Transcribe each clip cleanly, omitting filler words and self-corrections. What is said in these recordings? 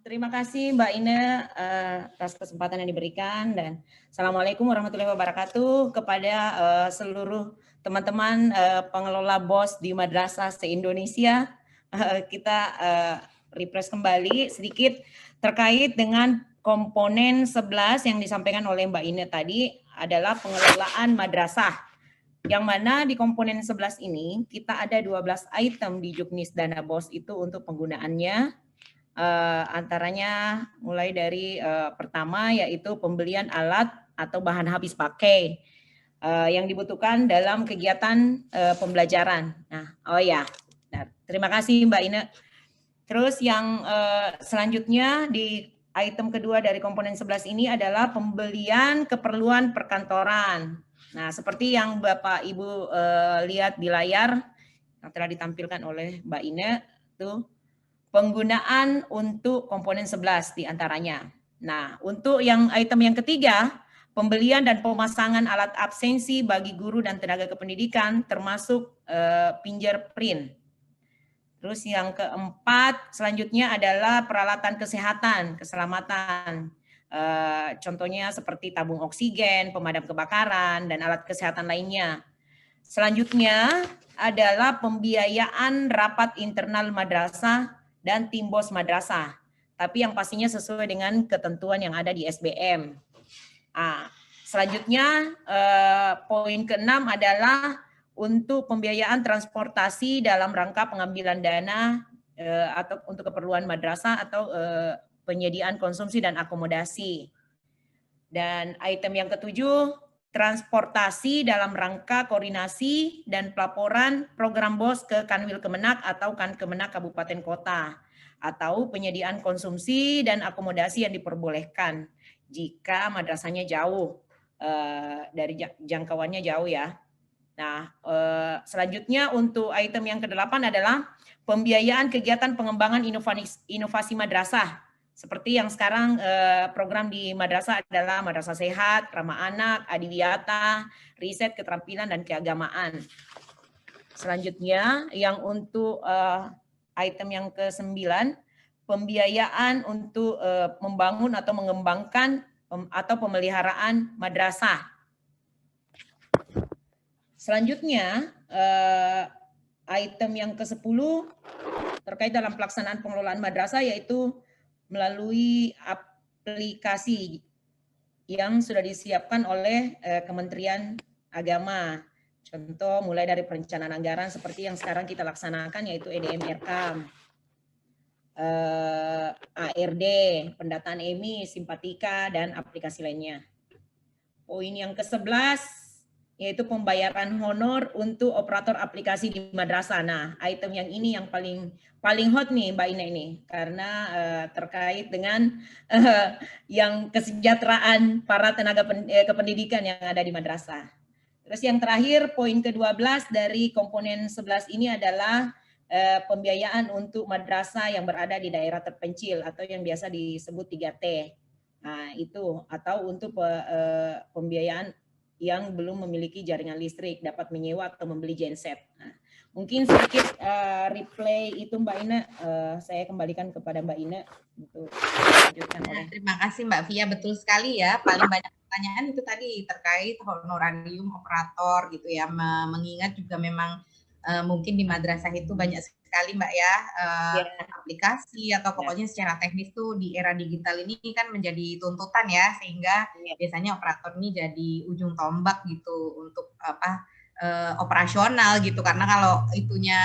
Terima kasih Mbak Ine atas kesempatan yang diberikan dan Assalamualaikum warahmatullahi wabarakatuh kepada seluruh teman-teman pengelola BOS di madrasah se-Indonesia. Kita refresh kembali sedikit terkait dengan komponen 11 yang disampaikan oleh Mbak Ine tadi adalah pengelolaan madrasah. Yang mana di komponen 11 ini kita ada 12 item di Juknis Dana BOS itu untuk penggunaannya. Antaranya mulai dari pertama yaitu pembelian alat atau bahan habis pakai yang dibutuhkan dalam kegiatan pembelajaran. Nah, terima kasih Mbak Ine. Terus yang selanjutnya di item kedua dari komponen 11 ini adalah pembelian keperluan perkantoran. Nah, seperti yang Bapak Ibu lihat di layar yang telah ditampilkan oleh Mbak Ine, tuh penggunaan untuk komponen 11 diantaranya. Nah, untuk yang item yang ketiga, pembelian dan pemasangan alat absensi bagi guru dan tenaga kependidikan termasuk fingerprint. Terus yang keempat selanjutnya adalah peralatan kesehatan, keselamatan. Contohnya seperti tabung oksigen, pemadam kebakaran, dan alat kesehatan lainnya. Selanjutnya adalah pembiayaan rapat internal madrasah dan tim BOS madrasah. Tapi yang pastinya sesuai dengan ketentuan yang ada di SBM. Selanjutnya poin ke-6 adalah untuk pembiayaan transportasi dalam rangka pengambilan dana atau untuk keperluan madrasah atau penyediaan konsumsi dan akomodasi. Dan item yang ketujuh, transportasi dalam rangka koordinasi dan pelaporan program BOS ke Kanwil Kemenak atau Kankemenak Kabupaten Kota, atau penyediaan konsumsi dan akomodasi yang diperbolehkan jika madrasahnya jauh, dari jangkauannya jauh ya. Nah, selanjutnya untuk item yang ke-8 adalah pembiayaan kegiatan pengembangan inovasi madrasah. Seperti yang sekarang program di madrasah adalah madrasah sehat, ramah anak, adiwiyata, riset, keterampilan, dan keagamaan. Selanjutnya yang untuk item yang ke-9, pembiayaan untuk membangun atau mengembangkan atau pemeliharaan madrasah. Selanjutnya, item yang ke-10 terkait dalam pelaksanaan pengelolaan madrasah yaitu melalui aplikasi yang sudah disiapkan oleh Kementerian Agama. Contoh mulai dari perencanaan anggaran seperti yang sekarang kita laksanakan yaitu EDM-RK, ARD, pendataan EMI, Simpatika, dan aplikasi lainnya. Poin yang ke-11 yaitu pembayaran honor untuk operator aplikasi di madrasah. Nah, item yang ini yang paling hot nih Mbak Ina ini, karena terkait dengan yang kesejahteraan para tenaga kependidikan yang ada di madrasah. Terus yang terakhir, poin ke-12 dari komponen 11 ini adalah pembiayaan untuk madrasah yang berada di daerah terpencil atau yang biasa disebut 3T. Nah, itu atau untuk pembiayaan yang belum memiliki jaringan listrik, dapat menyewa atau membeli genset. Nah, mungkin sedikit replay itu Mbak Ina, saya kembalikan kepada Mbak Ina untuk dilanjutkan oleh. Terima kasih Mbak Via, betul sekali ya. Paling banyak pertanyaan itu tadi terkait honorarium operator gitu ya. Mengingat juga memang mungkin di madrasah itu banyak sekali Mbak ya, aplikasi atau pokoknya secara teknis tuh di era digital ini kan menjadi tuntutan ya, sehingga biasanya operator ini jadi ujung tombak gitu untuk operasional gitu, karena kalau itunya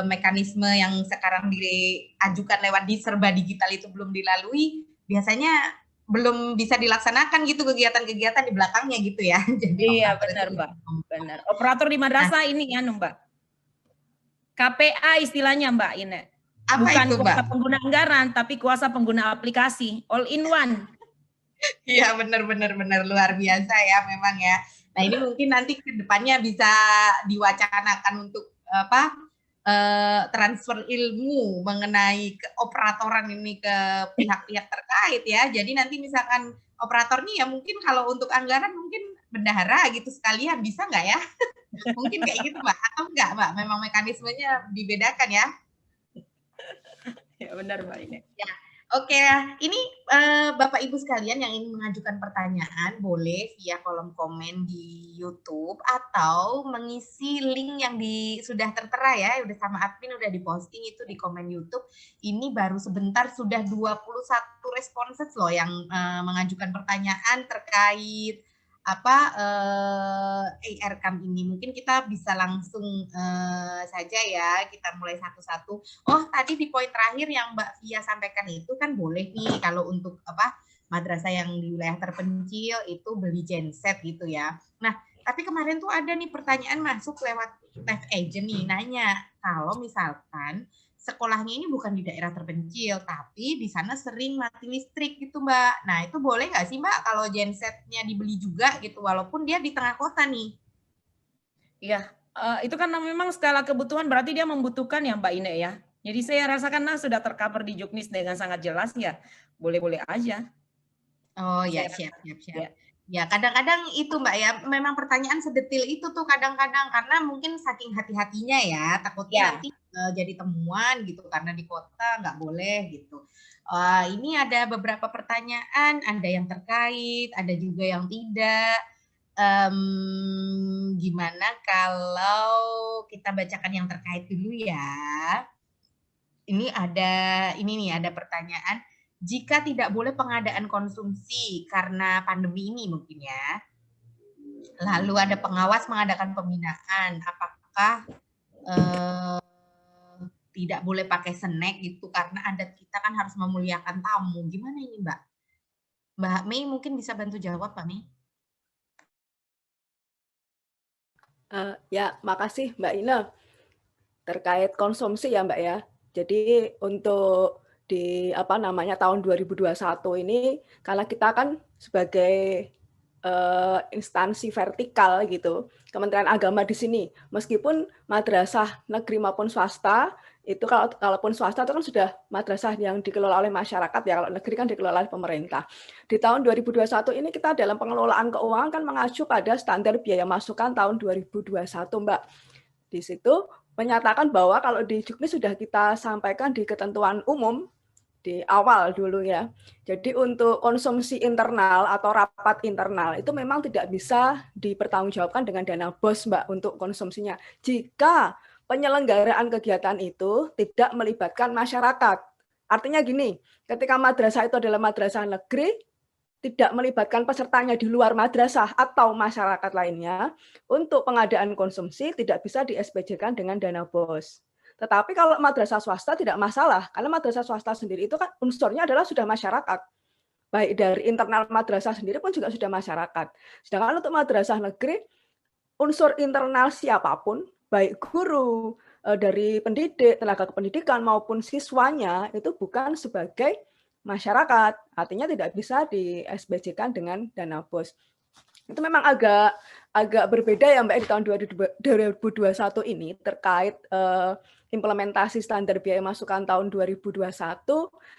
mekanisme yang sekarang diajukan lewat serba digital itu belum dilalui, biasanya belum bisa dilaksanakan gitu kegiatan-kegiatan di belakangnya gitu ya. Jadi iya benar Mbak, benar. Operator di madrasah ini ya Mbak, KPA istilahnya Mbak Ine. Bukan itu, kuasa Mbak? Pengguna anggaran, tapi kuasa pengguna aplikasi, all in one. Iya benar luar biasa ya memang ya. Nah ini mungkin nanti ke depannya bisa diwacanakan untuk transfer ilmu mengenai keoperatoran ini ke pihak-pihak terkait ya. Jadi nanti misalkan operator nih ya mungkin kalau untuk anggaran mungkin bendahara gitu sekalian, bisa nggak ya? Mungkin kayak gitu Mbak, atau enggak Mbak? Memang mekanismenya dibedakan ya? Ya, benar Mbak ini. Ya, oke. Ini Bapak Ibu sekalian yang ingin mengajukan pertanyaan boleh via kolom komen di YouTube atau mengisi link yang sudah tertera ya, udah sama admin udah diposting itu di komen YouTube. Ini baru sebentar sudah 21 responses loh yang mengajukan pertanyaan terkait ARCAM ini. Mungkin kita bisa langsung saja ya, kita mulai satu-satu. Oh, tadi di poin terakhir yang Mbak Fia sampaikan itu kan boleh nih kalau untuk madrasah yang di wilayah terpencil itu beli genset gitu ya. Nah, tapi kemarin tuh ada nih pertanyaan masuk lewat live agent nih, nanya kalau misalkan sekolahnya ini bukan di daerah terpencil, tapi di sana sering mati listrik gitu Mbak. Nah, itu boleh nggak sih Mbak kalau gensetnya dibeli juga gitu, walaupun dia di tengah kota nih? Iya, itu kan memang skala kebutuhan berarti dia membutuhkan ya Mbak Ine ya. Jadi saya rasakan sudah tercover di Juknis dengan sangat jelas ya, boleh-boleh aja. Oh ya, Saya siap. ya. Ya, kadang-kadang itu Mbak ya, memang pertanyaan sedetil itu tuh kadang-kadang karena mungkin saking hati-hatinya ya, takutnya Ya. nanti jadi temuan gitu karena di kota nggak boleh gitu. Ini ada beberapa pertanyaan, ada yang terkait, ada juga yang tidak. Gimana kalau kita bacakan yang terkait dulu ya? Ini ada pertanyaan. Jika tidak boleh pengadaan konsumsi karena pandemi ini mungkin ya, lalu ada pengawas mengadakan pembinaan, apakah tidak boleh pakai snack gitu karena adat kita kan harus memuliakan tamu. Gimana ini Mbak? Mbak Mei mungkin bisa bantu jawab Mbak Mei? Ya, makasih Mbak Ina. Terkait konsumsi ya Mbak ya. Jadi untuk di tahun 2021 ini karena kita kan sebagai instansi vertikal gitu, Kementerian Agama di sini, meskipun madrasah negeri maupun swasta itu kalaupun swasta itu kan sudah madrasah yang dikelola oleh masyarakat ya, kalau negeri kan dikelola oleh pemerintah. Di tahun 2021 ini kita dalam pengelolaan keuangan kan mengacu pada standar biaya masukan tahun 2021 Mbak. Di situ menyatakan bahwa kalau di Juknis sudah kita sampaikan di ketentuan umum di awal dulu ya. Jadi untuk konsumsi internal atau rapat internal itu memang tidak bisa dipertanggungjawabkan dengan dana BOS Mbak untuk konsumsinya. Jika penyelenggaraan kegiatan itu tidak melibatkan masyarakat. Artinya gini, ketika madrasah itu adalah madrasah negeri, tidak melibatkan pesertanya di luar madrasah atau masyarakat lainnya, untuk pengadaan konsumsi tidak bisa di-SPJ-kan dengan dana BOS. Tetapi kalau madrasah swasta tidak masalah, karena madrasah swasta sendiri itu kan unsurnya adalah sudah masyarakat. Baik dari internal madrasah sendiri pun juga sudah masyarakat. Sedangkan untuk madrasah negeri, unsur internal siapapun, baik guru, dari pendidik, tenaga kependidikan maupun siswanya itu bukan sebagai masyarakat. Artinya tidak bisa di-SBJ-kan dengan dana BOS. Itu memang agak berbeda ya Mbak di tahun 2021 ini terkait implementasi standar biaya masukan tahun 2021.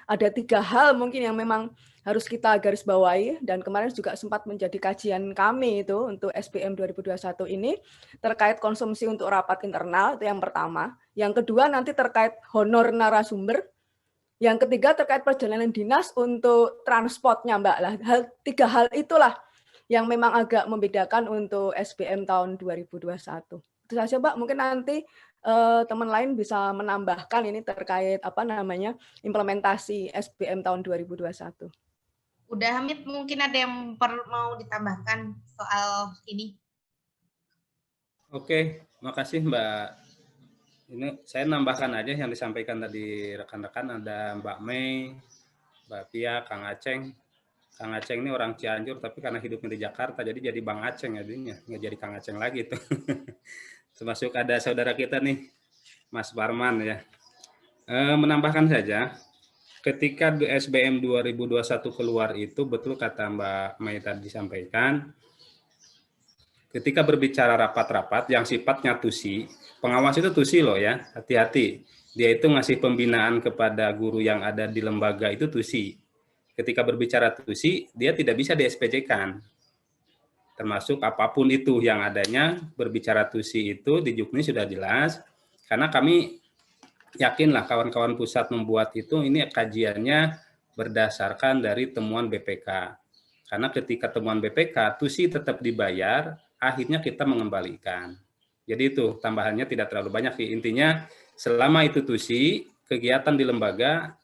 Ada 3 hal mungkin yang memang harus kita garis bawahi dan kemarin juga sempat menjadi kajian kami itu untuk SBM 2021 ini terkait konsumsi untuk rapat internal, itu yang pertama. Yang kedua nanti terkait honor narasumber. Yang ketiga terkait perjalanan dinas untuk transportnya Mbak. 3 hal itulah yang memang agak membedakan untuk SBM tahun 2021. Itu saja Mbak, mungkin nanti teman lain bisa menambahkan ini terkait implementasi SBM tahun 2021. Udah Hamid, mungkin ada yang mau ditambahkan soal ini? Oke, makasih Mbak. Ini saya nambahkan aja yang disampaikan tadi rekan-rekan, ada Mbak Mei, Mbak Pia, Kang Aceng. Kang Aceng ini orang Cianjur, tapi karena hidupnya di Jakarta, jadi Bang Aceng jadinya, nggak jadi Kang Aceng lagi tuh. Termasuk ada saudara kita nih, Mas Barman ya. Menambahkan saja, ketika SBM 2021 keluar itu, betul kata Mbak Mei tadi disampaikan, ketika berbicara rapat-rapat yang sifatnya tusi, pengawas itu tusi loh ya, hati-hati. Dia itu ngasih pembinaan kepada guru yang ada di lembaga itu tusi. Ketika berbicara tusi, dia tidak bisa di-SPJ-kan. Termasuk apapun itu yang adanya, berbicara tusi itu di Juknis sudah jelas, karena kami yakinlah kawan-kawan pusat membuat itu, ini kajiannya berdasarkan dari temuan BPK. Karena ketika temuan BPK, TUSI tetap dibayar, akhirnya kita mengembalikan. Jadi itu tambahannya tidak terlalu banyak. Intinya selama itu TUSI, kegiatan di lembaga,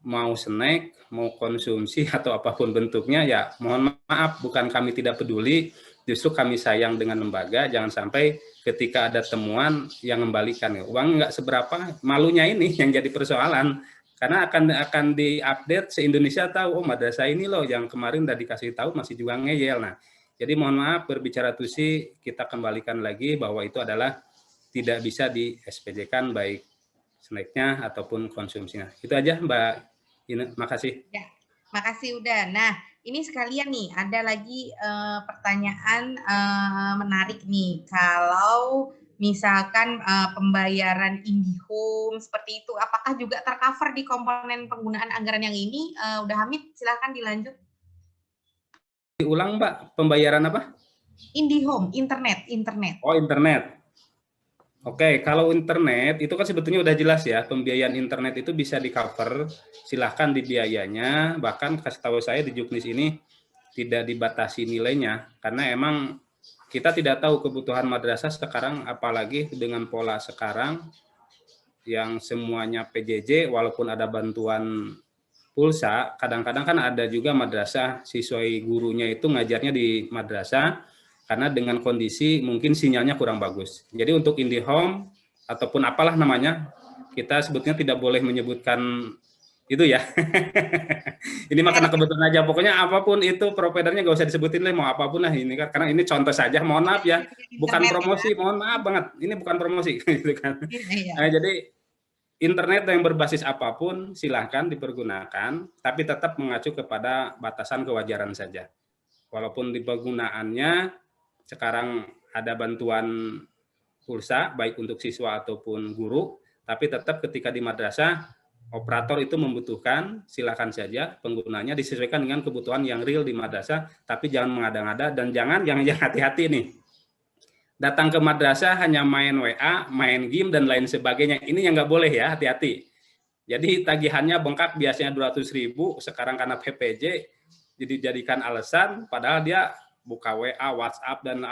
mau snack, mau konsumsi atau apapun bentuknya, ya mohon maaf, bukan kami tidak peduli, justru kami sayang dengan lembaga, jangan sampai ketika ada temuan yang mengembalikan. Uang nggak seberapa, malunya ini yang jadi persoalan. Karena akan diupdate se-Indonesia tahu, oh madrasah ini loh yang kemarin udah dikasih tahu masih juga ngeyel. Nah, jadi mohon maaf, berbicara TUSI, kita kembalikan lagi bahwa itu adalah tidak bisa di SPJ-kan baik snacknya ataupun konsumsinya. Itu aja Mbak Ine, makasih. Ya, makasih udah. Nah, ini sekalian nih, ada lagi pertanyaan menarik nih. Kalau misalkan pembayaran IndiHome seperti itu, apakah juga tercover di komponen penggunaan anggaran yang ini? Udah Hamid, silahkan dilanjut. Diulang Mbak, pembayaran apa? IndiHome, internet. Oh, internet. Oke, kalau internet itu kan sebetulnya udah jelas ya, pembiayaan internet itu bisa di-cover, silahkan di biayanya, bahkan kasih tahu saya di Juknis ini tidak dibatasi nilainya, karena emang kita tidak tahu kebutuhan madrasah sekarang, apalagi dengan pola sekarang yang semuanya PJJ, walaupun ada bantuan pulsa, kadang-kadang kan ada juga madrasah siswa gurunya itu ngajarnya di madrasah, karena dengan kondisi mungkin sinyalnya kurang bagus. Jadi untuk IndiHome ataupun apalah namanya, kita sebetulnya tidak boleh menyebutkan itu ya. Ini mah karena kebetulan aja, pokoknya apapun itu providernya nggak usah disebutin lah, mau apapun lah ini kan, karena ini contoh saja, mohon maaf ya, bukan promosi, mohon maaf banget, ini bukan promosi gitu kan. Nah, jadi internet yang berbasis apapun silahkan dipergunakan, tapi tetap mengacu kepada batasan kewajaran saja. Walaupun di penggunaannya sekarang ada bantuan pulsa, baik untuk siswa ataupun guru, tapi tetap ketika di madrasah, operator itu membutuhkan, silakan saja penggunanya disesuaikan dengan kebutuhan yang real di madrasah, tapi jangan mengada-ngada dan jangan hati-hati nih. Datang ke madrasah hanya main WA, main game, dan lain sebagainya. Ini yang nggak boleh ya, hati-hati. Jadi tagihannya bengkak biasanya 200.000, sekarang karena PPJ, jadi jadikan alasan, padahal dia buka WA, WhatsApp, dan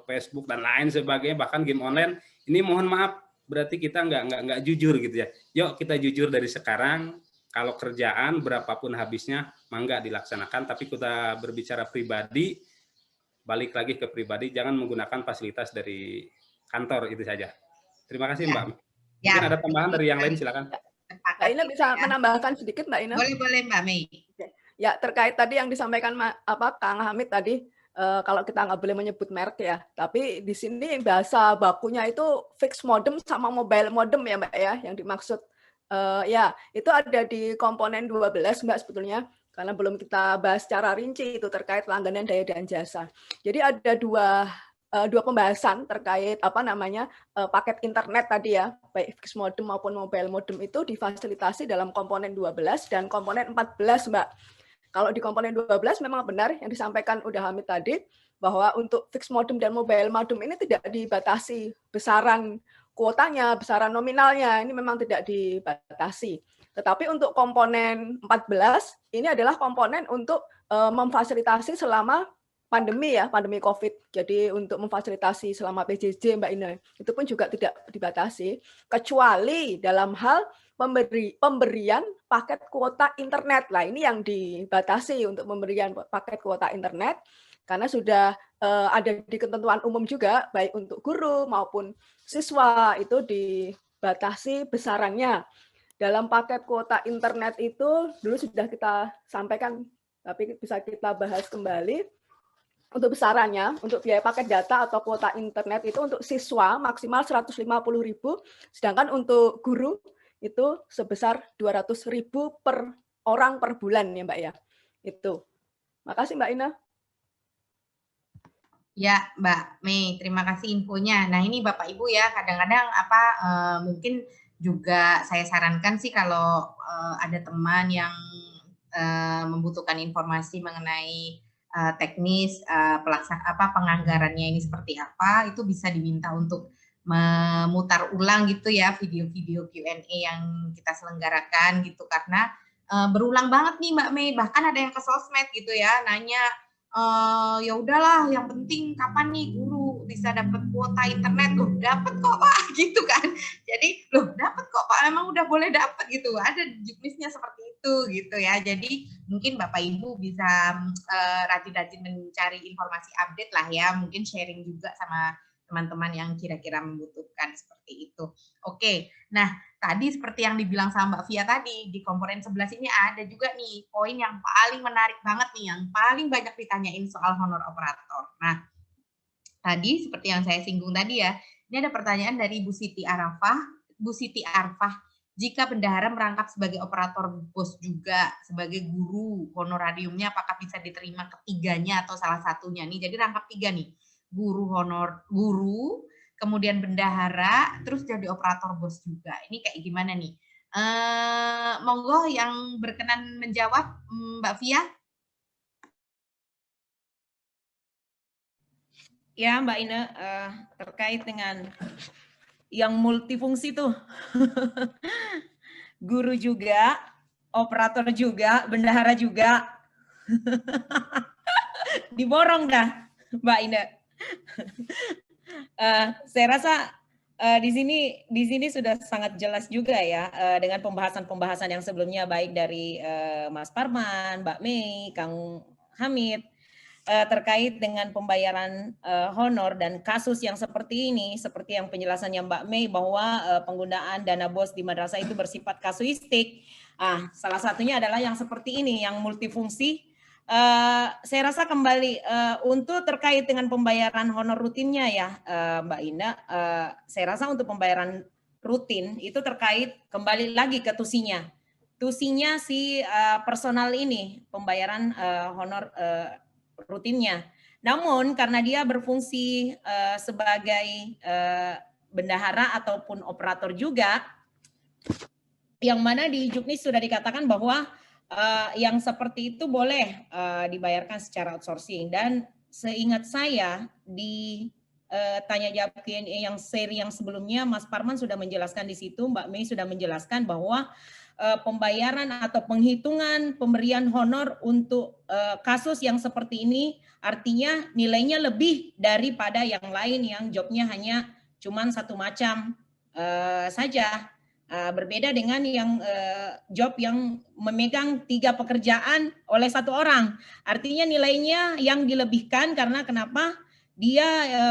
Facebook, dan lain sebagainya, bahkan game online. Ini mohon maaf, berarti kita nggak jujur gitu ya. Yuk kita jujur dari sekarang, kalau kerjaan berapapun habisnya, mangga dilaksanakan, tapi kita berbicara pribadi, balik lagi ke pribadi, jangan menggunakan fasilitas dari kantor, itu saja. Terima kasih Mbak. Mungkin ada tambahan dari yang lain, silakan. Mbak Ina bisa menambahkan sedikit, Mbak Ina? Boleh Mbak Mei. Ya, terkait tadi yang disampaikan Kang Hamid tadi, kalau kita nggak boleh menyebut merek ya, tapi di sini bahasa bakunya itu fixed modem sama mobile modem ya Mbak ya, yang dimaksud. Ya, itu ada di komponen 12 Mbak sebetulnya, karena belum kita bahas secara rinci itu terkait langganan daya dan jasa. Jadi ada dua pembahasan terkait paket internet tadi ya, baik fixed modem maupun mobile modem itu difasilitasi dalam komponen 12 dan komponen 14 Mbak. Kalau di komponen 12 memang benar yang disampaikan udah Hamid tadi, bahwa untuk fixed modem dan mobile modem ini tidak dibatasi besaran kuotanya, besaran nominalnya, ini memang tidak dibatasi. Tetapi untuk komponen 14, ini adalah komponen untuk memfasilitasi selama pandemi ya, pandemi COVID. Jadi untuk memfasilitasi selama PJJ Mbak Ina, itu pun juga tidak dibatasi, kecuali dalam hal pemberian paket kuota internet. Lah ini yang dibatasi untuk pemberian paket kuota internet, karena sudah ada di ketentuan umum juga, baik untuk guru maupun siswa itu dibatasi besarannya. Dalam paket kuota internet itu dulu sudah kita sampaikan, tapi bisa kita bahas kembali. Untuk besarannya, untuk biaya paket data atau kuota internet itu untuk siswa maksimal 150.000, sedangkan untuk guru itu sebesar 200.000 per orang per bulan ya Mbak ya. Itu. Makasih Mbak Ina. Ya Mbak Mei, terima kasih infonya. Nah ini Bapak Ibu ya, kadang-kadang mungkin juga saya sarankan sih kalau ada teman yang membutuhkan informasi mengenai teknis penganggarannya ini seperti apa, itu bisa diminta untuk memutar ulang gitu ya video-video Q&A yang kita selenggarakan gitu, karena berulang banget nih Mbak Mei, bahkan ada yang ke sosmed gitu ya nanya, ya udahlah yang penting kapan nih guru bisa dapat kuota internet. Loh dapat kok Pak gitu kan, jadi loh dapat kok Pak, emang udah boleh dapat gitu, ada juknisnya seperti itu gitu ya. Jadi mungkin Bapak Ibu bisa rajin-rajin mencari informasi update lah ya, mungkin sharing juga sama teman-teman yang kira-kira membutuhkan seperti itu. Oke, nah tadi seperti yang dibilang sama Mbak Via tadi, di komponen 11 ini ada juga nih poin yang paling menarik banget nih, yang paling banyak ditanyain soal honor operator. Nah, tadi seperti yang saya singgung tadi ya, ini ada pertanyaan dari Bu Siti Arfah, jika bendahara merangkap sebagai operator BOS juga, sebagai guru, honorariumnya apakah bisa diterima ketiganya atau salah satunya nih? Jadi rangkap 3 nih, guru, kemudian bendahara, terus jadi operator BOS juga. Ini kayak gimana nih? Monggo yang berkenan menjawab, Mbak Via. Ya Mbak Ina, terkait dengan yang multifungsi tuh, guru juga, operator juga, bendahara juga, diborong dah Mbak Ina. Saya rasa di sini sudah sangat jelas juga ya dengan pembahasan yang sebelumnya, baik dari Mas Parman, Mbak Mei, Kang Hamid, terkait dengan pembayaran honor dan kasus yang seperti ini, seperti yang penjelasannya Mbak Mei bahwa penggunaan dana BOS di madrasah itu bersifat kasuistik. Salah satunya adalah yang seperti ini, yang multifungsi. Saya rasa kembali untuk terkait dengan pembayaran honor rutinnya ya Mbak Ina, saya rasa untuk pembayaran rutin itu terkait kembali lagi ke tusinya si personal ini, pembayaran honor rutinnya. Namun karena dia berfungsi sebagai bendahara ataupun operator juga, yang mana di Juknis sudah dikatakan bahwa yang seperti itu boleh dibayarkan secara outsourcing. Dan seingat saya di tanya jawab Q&A yang seri yang sebelumnya, Mas Parman sudah menjelaskan di situ, Mbak Mei sudah menjelaskan bahwa pembayaran atau penghitungan pemberian honor untuk kasus yang seperti ini artinya nilainya lebih daripada yang lain yang jobnya hanya cuman satu macam saja. Berbeda dengan yang job yang memegang 3 pekerjaan oleh 1 orang. Artinya nilainya yang dilebihkan karena kenapa? Dia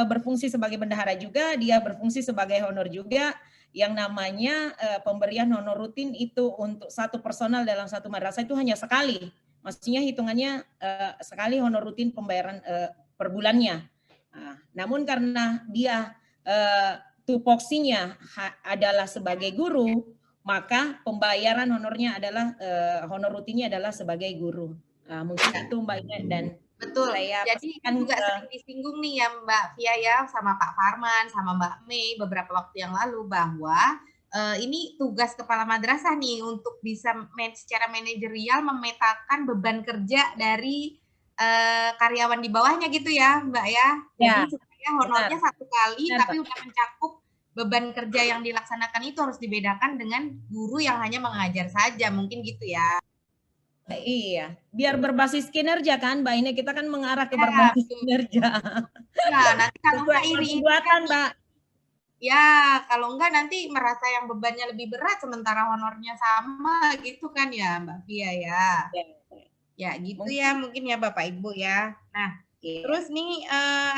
berfungsi sebagai bendahara juga, dia berfungsi sebagai honor juga. Yang namanya pemberian honor rutin itu untuk satu personal dalam satu madrasah itu hanya sekali. Maksudnya hitungannya sekali honor rutin pembayaran per bulannya. Namun karena dia tupoksinya adalah sebagai guru, maka pembayaran honornya adalah honor rutinnya adalah sebagai guru. Mungkin itu Mbak Ina, dan betul. Jadi juga sering disinggung nih ya Mbak Via ya sama Pak Parman sama Mbak Mei beberapa waktu yang lalu bahwa ini tugas kepala madrasah nih untuk bisa secara manajerial memetakan beban kerja dari karyawan di bawahnya gitu ya Mbak ya. Jadi supaya honornya satu kali tapi udah mencakup beban kerja yang dilaksanakan itu harus dibedakan dengan guru yang hanya mengajar saja, mungkin gitu ya. Iya, biar berbasis kinerja kan Mbak Ina, kita kan mengarah ke berbasis kinerja. Ya, nanti kalau enggak iri kan Mbak. Ya, kalau enggak nanti merasa yang bebannya lebih berat sementara honornya sama gitu kan ya Mbak Via ya. Ya gitu ya mungkin ya Bapak Ibu ya. Nah, terus nih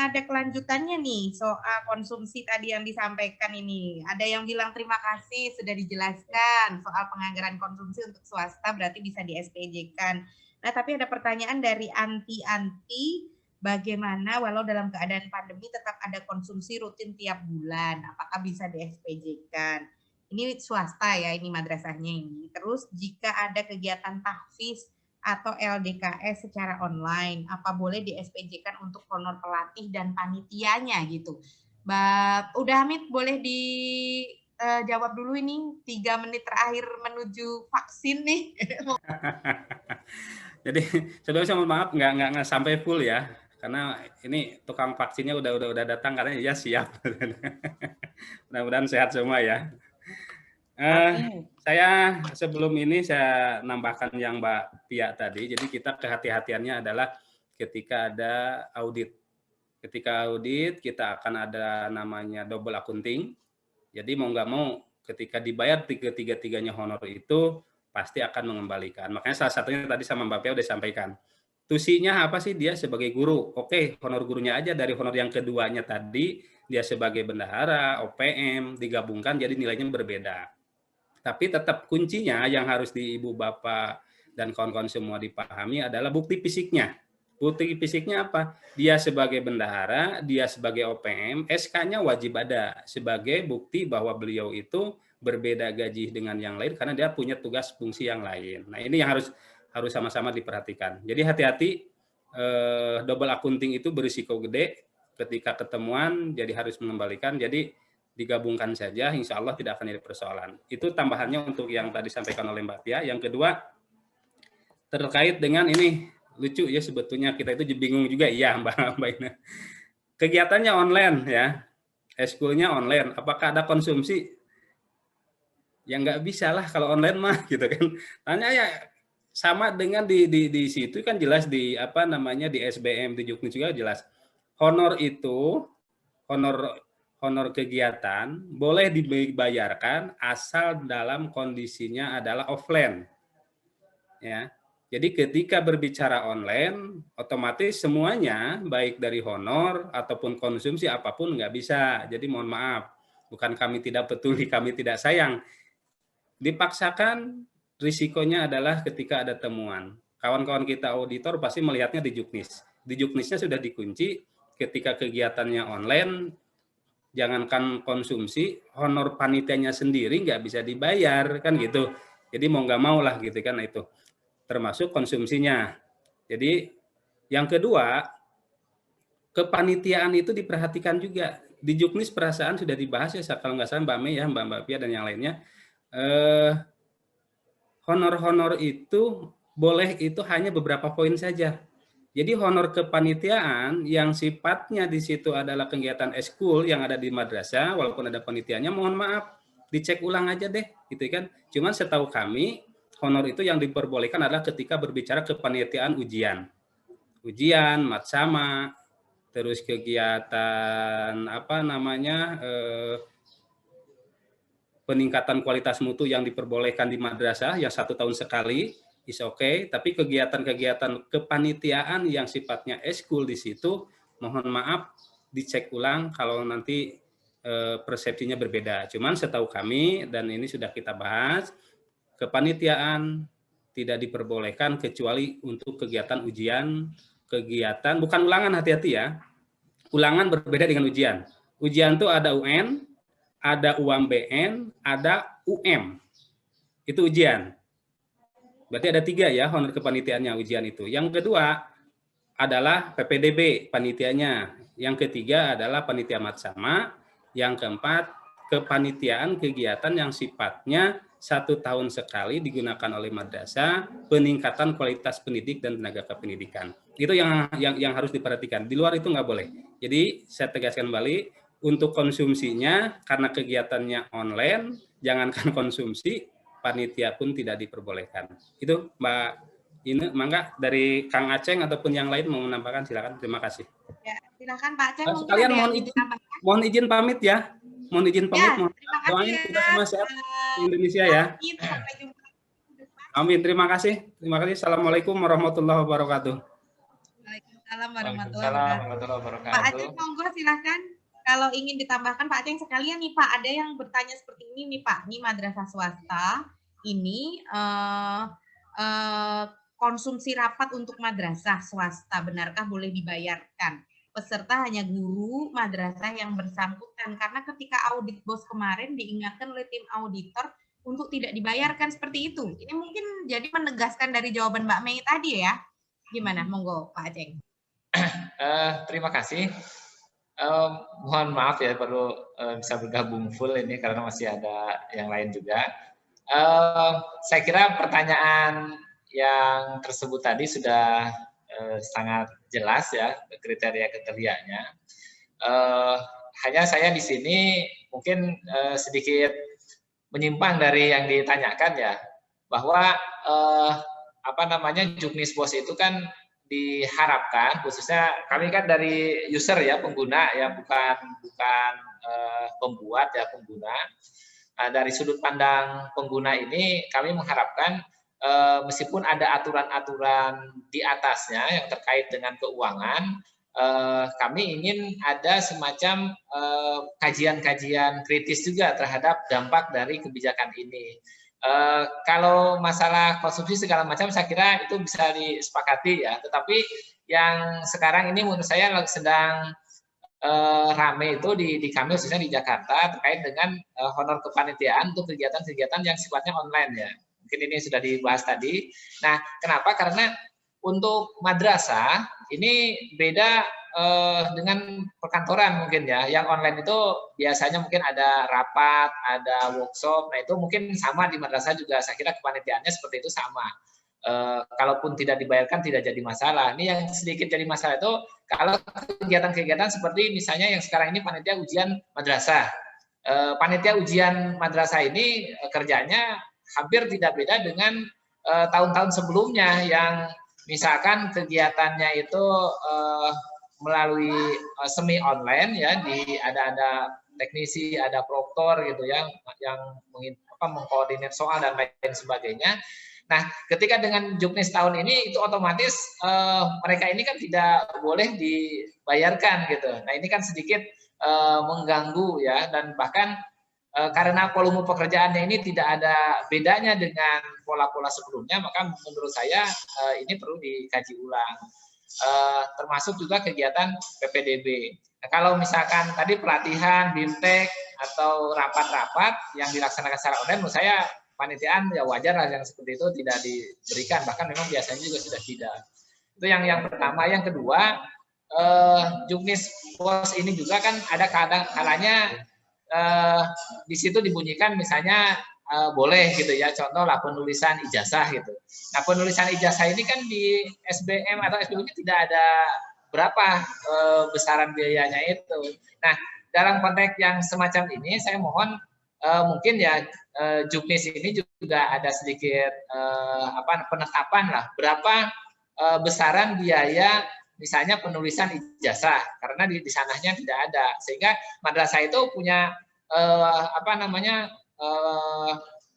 ada kelanjutannya nih soal konsumsi tadi yang disampaikan ini. Ada yang bilang terima kasih sudah dijelaskan soal penganggaran konsumsi untuk swasta berarti bisa di-SPJ-kan. Nah, tapi ada pertanyaan dari Anti, bagaimana walau dalam keadaan pandemi tetap ada konsumsi rutin tiap bulan? Apakah bisa di-SPJ-kan? Ini swasta ya, ini madrasahnya ini. Terus jika ada kegiatan tahfiz atau LDKS secara online, apa boleh di-SPJ-kan untuk honor pelatih dan panitianya gitu. Udah Hamid, boleh dijawab dulu ini 3 menit terakhir menuju vaksin nih. Jadi sebelumnya mohon maaf nggak sampai full ya. karena ini tukang vaksinnya udah datang karena ya siap. Mudah-mudahan sehat semua ya. Amin. Saya sebelum ini saya nambahkan yang Mbak Pia tadi. Jadi kita kehati-hatiannya adalah ketika ada audit. Ketika audit kita akan ada namanya double accounting. Jadi mau nggak mau ketika dibayar tiga-tiganya honor itu pasti akan mengembalikan. Makanya salah satunya tadi sama Mbak Pia udah sampaikan. Tusinya apa sih? Dia sebagai guru. Oke, honor gurunya aja dari honor yang keduanya tadi, dia sebagai bendahara, OPM, digabungkan jadi nilainya berbeda. Tapi tetap kuncinya yang harus di Ibu Bapak dan kawan-kawan semua dipahami adalah bukti fisiknya. Bukti fisiknya apa? Dia sebagai bendahara, dia sebagai OPM, SK-nya wajib ada sebagai bukti bahwa beliau itu berbeda gaji dengan yang lain karena dia punya tugas fungsi yang lain. Nah, ini yang harus sama-sama diperhatikan. Jadi hati-hati, double accounting itu berisiko gede ketika ketemuan, jadi harus mengembalikan. Jadi digabungkan saja, insya Allah tidak akan jadi persoalan. Itu tambahannya untuk yang tadi sampaikan oleh Mbak Tia. Yang kedua, terkait dengan ini, lucu ya sebetulnya kita itu bingung juga, iya Mbak Ina. Kegiatannya online ya, eskulnya online, apakah ada konsumsi? Ya nggak bisa lah kalau online mah gitu kan. Tanya ya sama dengan di situ kan jelas di apa namanya di SBM di Juknis juga jelas. Honor itu honor kegiatan boleh dibayarkan asal dalam kondisinya adalah offline. Ya. Jadi ketika berbicara online, otomatis semuanya baik dari honor ataupun konsumsi apapun nggak bisa. Jadi mohon maaf, bukan kami tidak peduli, kami tidak sayang. Dipaksakan, risikonya adalah ketika ada temuan. Kawan-kawan kita auditor pasti melihatnya di Juknis. Di Juknisnya sudah dikunci, ketika kegiatannya online, jangankan konsumsi, honor panitianya sendiri nggak bisa dibayar, kan gitu. Jadi mau nggak mau lah gitu kan itu. Termasuk konsumsinya. Jadi yang kedua, kepanitiaan itu diperhatikan juga. Di Juknis perasaan sudah dibahas ya, kalau nggak salah Mbak Mei ya, Mbak Pia dan yang lainnya. Honor-honor itu boleh itu hanya beberapa poin saja. Jadi honor kepanitiaan yang sifatnya di situ adalah kegiatan eskul yang ada di madrasah, walaupun ada panitianya, mohon maaf, dicek ulang aja deh, gitu kan. Cuman setahu kami, honor itu yang diperbolehkan adalah ketika berbicara kepanitiaan ujian, matsama, terus kegiatan apa namanya peningkatan kualitas mutu yang diperbolehkan di madrasah yang 1 tahun sekali, is okay. Tapi kegiatan-kegiatan kepanitiaan yang sifatnya eskul di situ, mohon maaf dicek ulang kalau nanti persepsinya berbeda. Cuman setahu kami dan ini sudah kita bahas, kepanitiaan tidak diperbolehkan kecuali untuk kegiatan ujian, kegiatan bukan ulangan, hati-hati ya. Ulangan berbeda dengan ujian. Ujian itu ada UN, ada UMBN, ada UM. Itu ujian. Berarti ada 3 ya honor kepanitiaannya ujian itu. Yang kedua adalah PPDB panitianya. Yang ketiga adalah panitia matsama. Yang keempat kepanitiaan kegiatan yang sifatnya 1 tahun sekali digunakan oleh madrasah, peningkatan kualitas pendidik dan tenaga kependidikan. Itu yang harus diperhatikan. Di luar itu nggak boleh. Jadi saya tegaskan kembali, untuk konsumsinya karena kegiatannya online, jangankan konsumsi, panitia pun tidak diperbolehkan. Itu Mbak Ine, mangga dari Kang Aceng ataupun yang lain mau menambahkan, silakan. Terima kasih. Ya, silakan Pak Aceng. Sekalian mohon izin pamit ya. Mohon izin pamit. Ya, terima kasih doain ya. kita semua sehat di Indonesia ya. Sampai jumpa. Amin. Terima kasih. Terima kasih. Assalamualaikum warahmatullahi wabarakatuh. Waalaikumsalam warahmatullahi wabarakatuh. Pak Aceng, monggo silakan. Kalau ingin ditambahkan Pak Aceng sekalian nih Pak, ada yang bertanya seperti ini nih Pak. Ini madrasah swasta, ini konsumsi rapat untuk madrasah swasta, benarkah boleh dibayarkan? Peserta hanya guru madrasah yang bersangkutan, karena ketika audit BOS kemarin diingatkan oleh tim auditor untuk tidak dibayarkan seperti itu. Ini mungkin jadi menegaskan dari jawaban Mbak Mei tadi ya. Gimana? Monggo Pak Aceng. Terima kasih. Mohon maaf ya perlu bisa bergabung full ini karena masih ada yang lain juga. Saya kira pertanyaan yang tersebut tadi sudah sangat jelas ya kriteria-kriterianya. Hanya saya di sini mungkin sedikit menyimpang dari yang ditanyakan ya, bahwa juknis BOS itu kan diharapkan, khususnya kami kan dari user ya, pengguna ya, bukan pembuat ya, pengguna. Dari sudut pandang pengguna ini kami mengharapkan meskipun ada aturan-aturan di atasnya yang terkait dengan keuangan, kami ingin ada semacam kajian-kajian kritis juga terhadap dampak dari kebijakan ini. Kalau masalah konsumsi segala macam saya kira itu bisa disepakati ya, tetapi yang sekarang ini menurut saya sedang rame itu di kami khususnya di Jakarta terkait dengan honor kepanitiaan untuk kegiatan-kegiatan yang sifatnya online ya. Mungkin ini sudah dibahas tadi. Nah, kenapa? Karena untuk madrasah ini beda dengan perkantoran mungkin ya. Yang online itu biasanya mungkin ada rapat, ada workshop. Nah, itu mungkin sama di madrasah juga. Saya kira kepanitiaannya seperti itu sama. Kalaupun tidak dibayarkan tidak jadi masalah. Ini yang sedikit jadi masalah itu kalau kegiatan-kegiatan seperti misalnya yang sekarang ini panitia ujian madrasah. Panitia ujian madrasah ini kerjanya hampir tidak beda dengan tahun-tahun sebelumnya yang misalkan kegiatannya itu melalui semi online ya, ada teknisi, ada proktor gitu yang mengkoordinir soal dan lain sebagainya. Nah, ketika dengan juknis tahun ini itu otomatis mereka ini kan tidak boleh dibayarkan gitu. Nah, ini kan sedikit mengganggu ya, dan bahkan karena volume pekerjaannya ini tidak ada bedanya dengan pola-pola sebelumnya, maka menurut saya ini perlu dikaji ulang. Termasuk juga kegiatan PPDB. Nah, kalau misalkan tadi pelatihan, BIMTEK atau rapat-rapat yang dilaksanakan secara online, menurut saya panitiaan ya wajar lah yang seperti itu tidak diberikan, bahkan memang biasanya juga sudah tidak. Itu yang pertama. Yang kedua, juknis BOS ini juga kan ada kalanya di situ dibunyikan misalnya boleh gitu ya, contoh lah penulisan ijazah gitu. Nah, penulisan ijazah ini kan di SBM atau SBU-nya tidak ada berapa besaran biayanya itu. Nah, dalam konteks yang semacam ini saya mohon mungkin ya juknis ini juga ada sedikit penetapan lah berapa besaran biaya misalnya penulisan ijazah, karena di sananya tidak ada, sehingga madrasah itu punya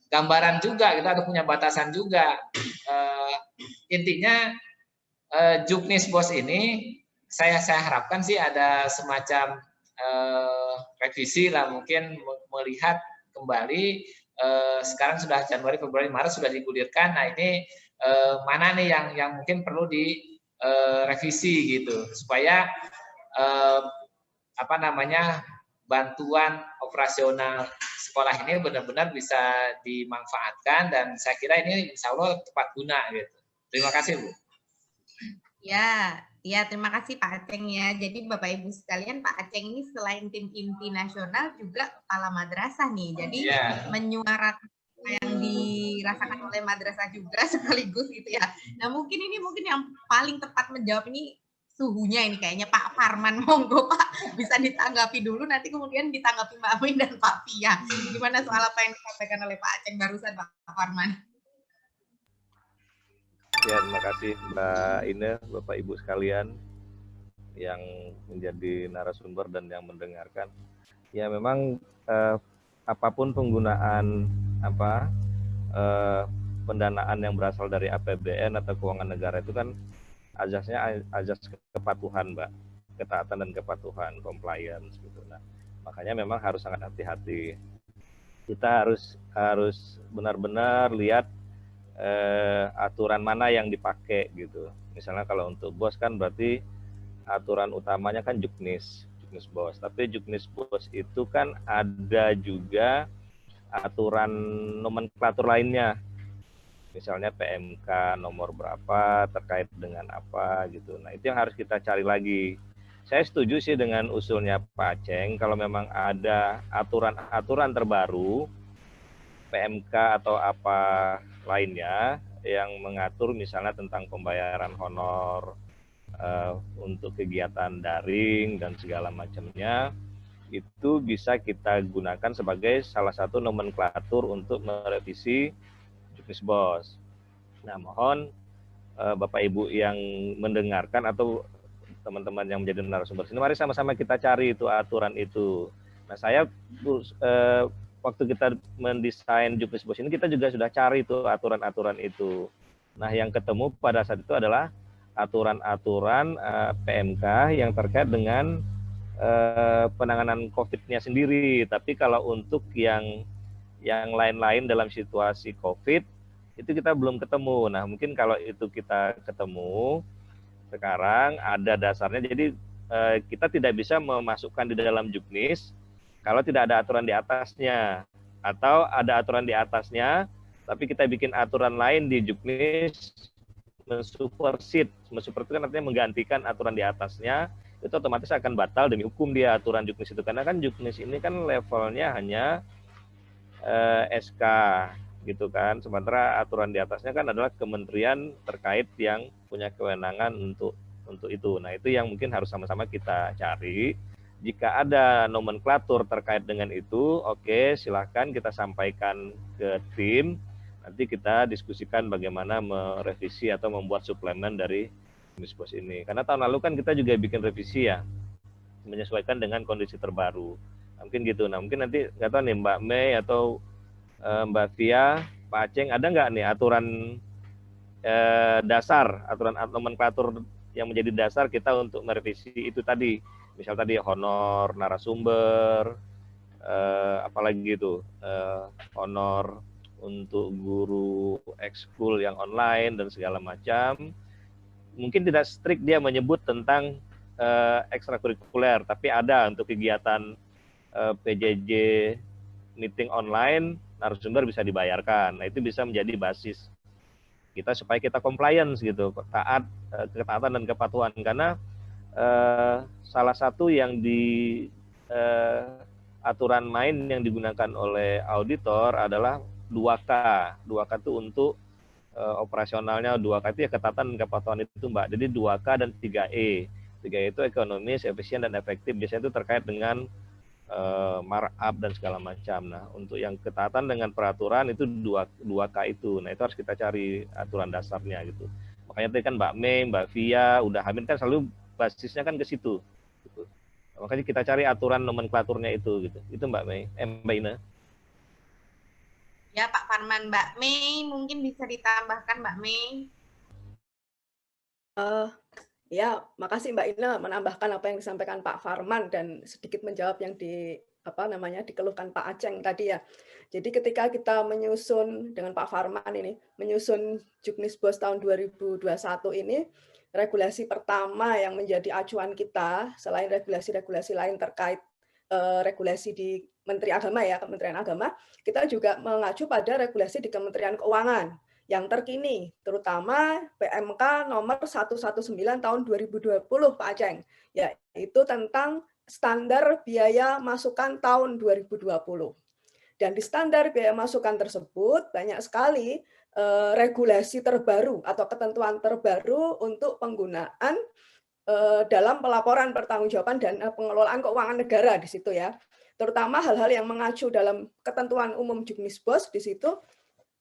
gambaran juga, kita ada punya batasan juga. Intinya juknis BOS ini saya harapkan sih ada semacam revisi lah, mungkin melihat kembali sekarang sudah Januari, Februari, Maret sudah digulirkan. Nah, ini mana nih yang mungkin perlu direvisi gitu, supaya bantuan operasional sekolah ini benar-benar bisa dimanfaatkan, dan saya kira ini insya Allah tepat guna gitu. Terima kasih, Bu. Ya, terima kasih Pak Aceng ya. Jadi Bapak Ibu sekalian, Pak Aceng ini selain tim inti nasional juga kepala madrasah nih. Jadi menyuarakan yang dirasakan oleh madrasah juga sekaligus gitu ya. Nah, mungkin yang paling tepat menjawab ini suhunya ini kayaknya Pak Farman. Monggo Pak, bisa ditanggapi dulu, nanti kemudian ditanggapi Mbak Amin dan Pak Pia. Gimana soal apa yang disampaikan oleh Pak Aceng barusan Pak Farman? Ya, terima kasih Mbak Ine, Bapak Ibu sekalian yang menjadi narasumber dan yang mendengarkan. Ya, memang apapun penggunaan pendanaan yang berasal dari APBN atau keuangan negara itu kan azasnya azas kepatuhan, Mbak, ketaatan dan kepatuhan, compliance gitu. Nah, makanya memang harus sangat hati-hati. Kita harus benar-benar lihat aturan mana yang dipakai gitu. Misalnya kalau untuk BOS kan berarti aturan utamanya kan juknis BOS. Tapi juknis BOS itu kan ada juga aturan nomenklatur lainnya. Misalnya PMK nomor berapa terkait dengan apa gitu. Nah, itu yang harus kita cari lagi. Saya setuju sih dengan usulnya Pak Aceng, kalau memang ada aturan-aturan terbaru PMK atau apa lainnya yang mengatur misalnya tentang pembayaran honor untuk kegiatan daring dan segala macamnya, itu bisa kita gunakan sebagai salah satu nomenklatur untuk merevisi Juknisbos. Nah, mohon Bapak Ibu yang mendengarkan atau teman-teman yang menjadi narasumber sini, mari sama-sama kita cari itu aturan itu. Nah, saya waktu kita mendesain Juknisbos ini, kita juga sudah cari itu aturan-aturan itu. Nah, yang ketemu pada saat itu adalah aturan-aturan PMK yang terkait dengan penanganan COVID-nya sendiri. Tapi kalau untuk yang lain-lain dalam situasi COVID, itu kita belum ketemu. Nah, mungkin kalau itu kita ketemu, sekarang ada dasarnya. Jadi kita tidak bisa memasukkan di dalam Juknis kalau tidak ada aturan di atasnya. Atau ada aturan di atasnya, tapi kita bikin aturan lain di Juknis, mensupersede. Mensupersede kan artinya menggantikan aturan di atasnya, itu otomatis akan batal demi hukum dia aturan Juknis itu. Karena kan Juknis ini kan levelnya hanya SK gitu kan. Sementara aturan di atasnya kan adalah kementerian terkait yang punya kewenangan untuk itu. Nah, itu yang mungkin harus sama-sama kita cari. Jika ada nomenklatur terkait dengan itu, oke, silahkan kita sampaikan ke tim. Nanti kita diskusikan bagaimana merevisi atau membuat suplemen dari Juknisbos ini. Karena tahun lalu kan kita juga bikin revisi ya, menyesuaikan dengan kondisi terbaru. Nah, mungkin gitu. Nah, mungkin nanti nggak tahu nih Mbak Mei atau Mbak Via, Pak Aceng, ada nggak nih aturan dasar, aturan nomenklatur yang menjadi dasar kita untuk merevisi itu tadi? Misal tadi honor narasumber, apalagi itu honor untuk guru ekskul yang online dan segala macam. Mungkin tidak strict dia menyebut tentang ekstrakurikuler, tapi ada untuk kegiatan PJJ meeting online, narasumber bisa dibayarkan. Nah, itu bisa menjadi basis kita supaya kita compliance gitu, ketaatan dan kepatuhan. Karena salah satu yang di aturan main yang digunakan oleh auditor adalah 2K. 2K itu untuk operasionalnya, 2K itu ya ketaatan dan kepatuhan itu Mbak. Jadi 2K dan 3E. 3E itu ekonomis, efisien, dan efektif. Biasanya itu terkait dengan markup dan segala macam. Nah, untuk yang ketaatan dengan peraturan itu 2K itu. Nah, itu harus kita cari aturan dasarnya gitu. Makanya tadi kan Mbak Mei, Mbak Via, udah Hamid kan selalu basisnya kan ke situ. Gitu. Makanya kita cari aturan nomenklaturnya itu gitu. Itu Mbak Mei, Mbak Ina. Ya Pak Farman, Mbak Mei mungkin bisa ditambahkan Mbak Mei. Ya, makasih Mbak Ina menambahkan apa yang disampaikan Pak Farman dan sedikit menjawab yang dikeluhkan Pak Aceng tadi ya. Jadi ketika kita menyusun dengan Pak Farman ini, menyusun Juknisbos tahun 2021 ini, regulasi pertama yang menjadi acuan kita selain regulasi-regulasi lain terkait regulasi di Menteri Agama ya, Kementerian Agama, kita juga mengacu pada regulasi di Kementerian Keuangan yang terkini, terutama PMK nomor 119 tahun 2020 Pak Aceng, yaitu tentang standar biaya masukan tahun 2020. Dan di standar biaya masukan tersebut banyak sekali regulasi terbaru atau ketentuan terbaru untuk penggunaan dalam pelaporan pertanggungjawaban dan pengelolaan keuangan negara di situ ya. Terutama hal-hal yang mengacu dalam ketentuan umum Juknisbos di situ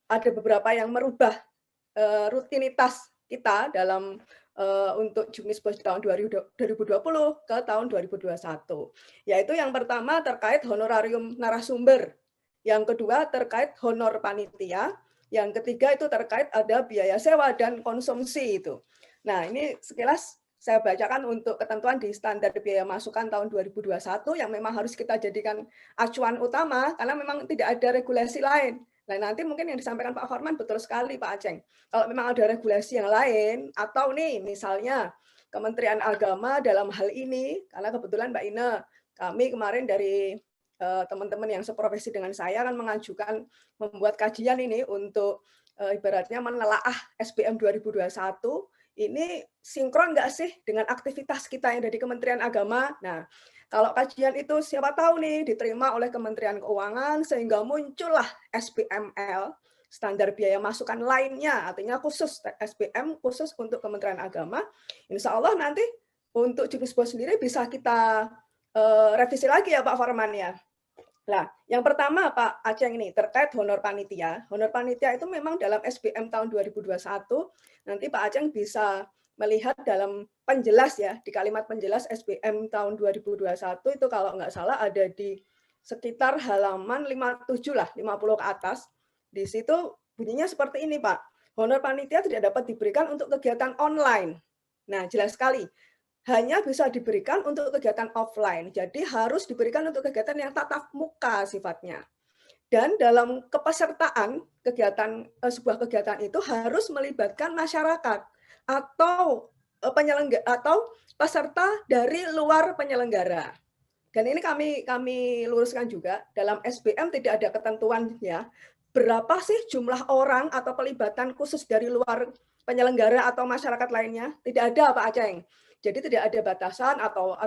ada beberapa yang merubah rutinitas kita dalam untuk Juknisbos tahun 2020 ke tahun 2021. Yaitu yang pertama terkait honorarium narasumber, yang kedua terkait honor panitia, yang ketiga itu terkait ada biaya sewa dan konsumsi itu. Nah, ini sekilas saya bacakan untuk ketentuan di standar biaya masukan tahun 2021 yang memang harus kita jadikan acuan utama karena memang tidak ada regulasi lain. Nah, nanti mungkin yang disampaikan Pak Farman betul sekali Pak Aceng. Kalau memang ada regulasi yang lain atau nih misalnya Kementerian Agama dalam hal ini, karena kebetulan Mbak Ina, kami kemarin dari teman-teman yang seprofesi dengan saya kan mengajukan membuat kajian ini untuk ibaratnya menelaah SBM 2021 ini sinkron nggak sih dengan aktivitas kita yang ada di Kementerian Agama. Nah, kalau kajian itu siapa tahu nih diterima oleh Kementerian Keuangan sehingga muncullah SBML standar biaya masukan lainnya, artinya khusus SBM khusus untuk Kementerian Agama, insya Allah nanti untuk Juknisbos sendiri bisa kita revisi lagi ya Pak Farman ya. Nah, yang pertama Pak Aceng ini terkait honor panitia. Honor panitia itu memang dalam SBM tahun 2021, nanti Pak Aceng bisa melihat dalam penjelas ya, di kalimat penjelas SBM tahun 2021 itu kalau nggak salah ada di sekitar halaman 57 lah, 50 ke atas. Di situ bunyinya seperti ini Pak, honor panitia tidak dapat diberikan untuk kegiatan online. Nah, jelas sekali, hanya bisa diberikan untuk kegiatan offline. Jadi harus diberikan untuk kegiatan yang tatap muka sifatnya. Dan dalam kepesertaan kegiatan sebuah kegiatan itu harus melibatkan masyarakat atau penyelenggara atau peserta dari luar penyelenggara. Dan ini kami luruskan juga dalam SBM tidak ada ketentuan ya berapa sih jumlah orang atau pelibatan khusus dari luar penyelenggara atau masyarakat lainnya. Tidak ada Pak Aceng. Jadi tidak ada batasan atau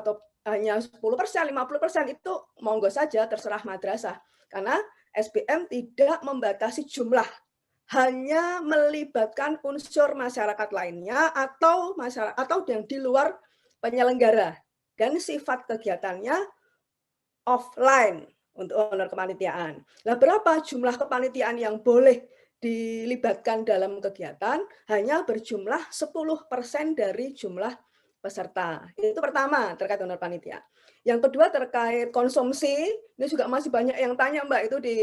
hanya 10%, 50% itu monggo saja terserah madrasah. Karena SBM tidak membatasi jumlah, hanya melibatkan unsur masyarakat lainnya atau yang di luar penyelenggara. Dan sifat kegiatannya offline untuk honor kepanitiaan. Nah, berapa jumlah kepanitiaan yang boleh dilibatkan dalam kegiatan? Hanya berjumlah 10% dari jumlah peserta. Itu pertama terkait honor panitia. Yang kedua terkait konsumsi, ini juga masih banyak yang tanya Mbak, itu di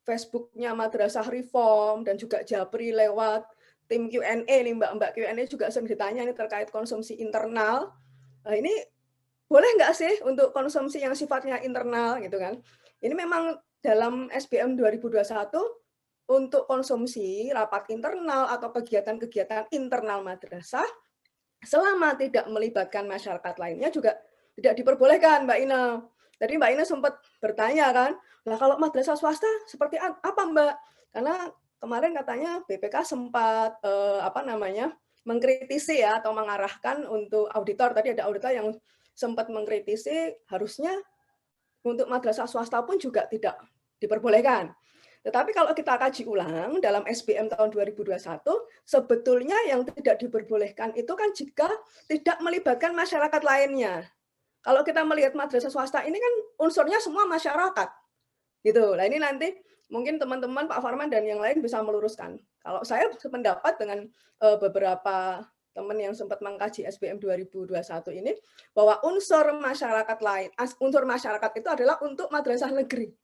Facebooknya Madrasah Reform dan juga Japri lewat tim Q&A nih Mbak Q&A juga sering ditanya ini terkait konsumsi internal. Nah, ini boleh nggak sih untuk konsumsi yang sifatnya internal gitu kan? Ini memang dalam SBM 2021 untuk konsumsi rapat internal atau kegiatan-kegiatan internal madrasah selama tidak melibatkan masyarakat lainnya juga tidak diperbolehkan Mbak Ina. Tadi Mbak Ina sempat bertanya kan, nah kalau madrasah swasta seperti apa Mbak? Karena kemarin katanya BPK sempat mengkritisi ya atau mengarahkan untuk auditor, tadi ada auditor yang sempat mengkritisi harusnya untuk madrasah swasta pun juga tidak diperbolehkan. Tetapi kalau kita kaji ulang dalam SBM tahun 2021, sebetulnya yang tidak diperbolehkan itu kan jika tidak melibatkan masyarakat lainnya. Kalau kita melihat madrasah swasta ini kan unsurnya semua masyarakat. Gitu. Nah ini nanti mungkin teman-teman Pak Farman dan yang lain bisa meluruskan. Kalau saya sependapat dengan beberapa teman yang sempat mengkaji SBM 2021 ini, bahwa unsur masyarakat itu adalah untuk madrasah negeri.